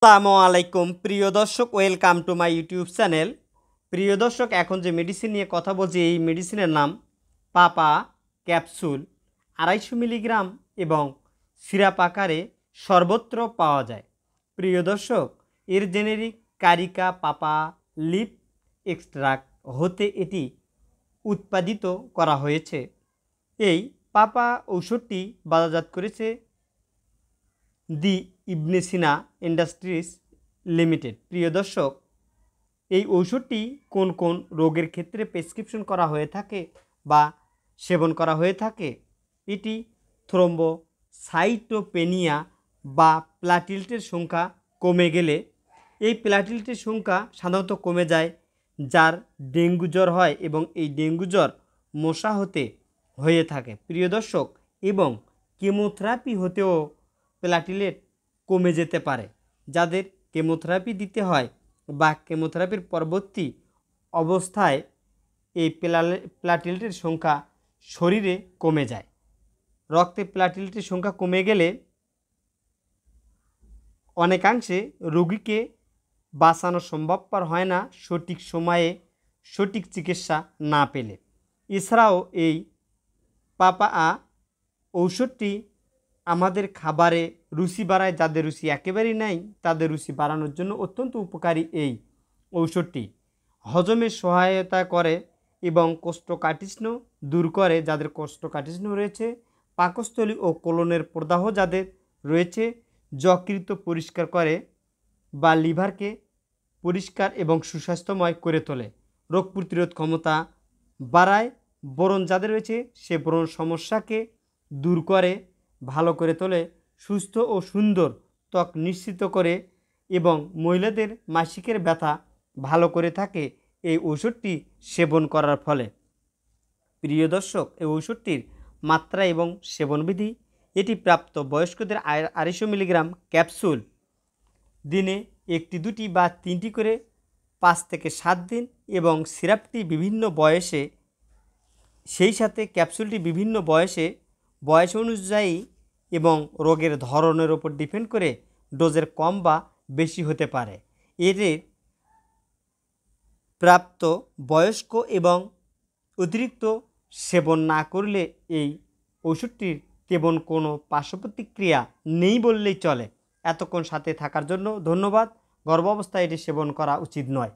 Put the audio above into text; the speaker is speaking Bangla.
আসসালামু আলাইকুম প্রিয় দর্শক, welcome to my YouTube channel. প্রিয় দর্শক, এখন যে মেডিসিন নিয়ে কথা বলছি এই মেডিসিনের নাম পাপা ক্যাপসুল। 250 মিলিগ্রাম এবং সিরাপ আকারে সর্বত্র পাওয়া যায়। প্রিয় দর্শক, এর জেনেরিক কারিকা পাপা লিপ এক্সট্রাক্ট হতে এটি উৎপাদিত করা হয়েছে। এই পাপা ঔষধটি বাজারজাত করেছে দি ইবনে সিনা ইন্ডাস্ট্রিজ লিমিটেড। প্রিয় দর্শক, এই ঔষধটি কোন কোন রোগের ক্ষেত্রে প্রেসক্রিপশন করা হয়ে থাকে বা সেবন করা হয়ে থাকে? এটি থ্রম্বোসাইটোপেনিয়া বা প্লাটিলেটের সংখ্যা কমে গেলে, এই প্লাটিলেটের সংখ্যা সাধারণত কমে যায় যার ডেঙ্গু জ্বর হয় এবং এই ডেঙ্গু জ্বর মশা হতে হয়ে থাকে। প্রিয় দর্শক, এবং কেমোথেরাপি হতেও প্লাটিলেট কমে যেতে পারে। যাদের কেমোথেরাপি দিতে হয় বা কেমোথেরাপির পরবর্তী অবস্থায় এই প্লাটিলেটের সংখ্যা শরীরে কমে যায়। রক্তে প্লাটিলেটের সংখ্যা কমে গেলে অনেকাংশে রোগীকে বাঁচানো সম্ভবপর হয় না সঠিক সময়ে সঠিক চিকিৎসা না পেলে। এছাড়াও এই পাপা ঔষধটি আমাদের খাবারে রুচি বাড়ায়। যাদের রুচি একেবারেই নাই তাদের রুচি বাড়ানোর জন্য অত্যন্ত উপকারী এই ঔষধটি। হজমে সহায়তা করে এবং কোষ্ঠকাঠিন্য দূর করে। যাদের কোষ্ঠকাঠিন্য রয়েছে, পাকস্থলী ও কোলনের প্রদাহ যাদের রয়েছে, যকৃত পরিষ্কার করে বা লিভারকে পরিষ্কার এবং সুস্বাস্থ্যময় করে তোলে। রোগ প্রতিরোধ ক্ষমতা বাড়ায়। ব্রণ যাদের রয়েছে সে ব্রণ সমস্যাকে দূর করে, ভালো করে তোলে। সুস্থ ও সুন্দর ত্বক নিশ্চিত করে এবং মহিলাদের মাসিকের ব্যথা ভালো করে থাকে এই ঔষধটি সেবন করার ফলে। প্রিয় দর্শক, এই ঔষধটির মাত্রা এবং সেবনবিধি: এটি প্রাপ্ত বয়স্কদের 250 মিলিগ্রাম ক্যাপসুল দিনে 1টি 2টি বা 3টি করে 5 থেকে 7 দিন, এবং সিরাপটি বিভিন্ন বয়সে, সেই সাথে ক্যাপসুলটি বিভিন্ন বয়স অনুযায়ী এবং রোগের ধরনের ওপর ডিপেন্ড করে ডোজের কম বা বেশি হতে পারে। এর প্রাপ্ত বয়স্ক এবং অতিরিক্ত সেবন না করলে এই ওষুধটির তেমন কোনো পার্শ্বপ্রতিক্রিয়া নেই বললেই চলে। এতক্ষণ সাথে থাকার জন্য ধন্যবাদ। গর্ভাবস্থায় এটি সেবন করা উচিত নয়।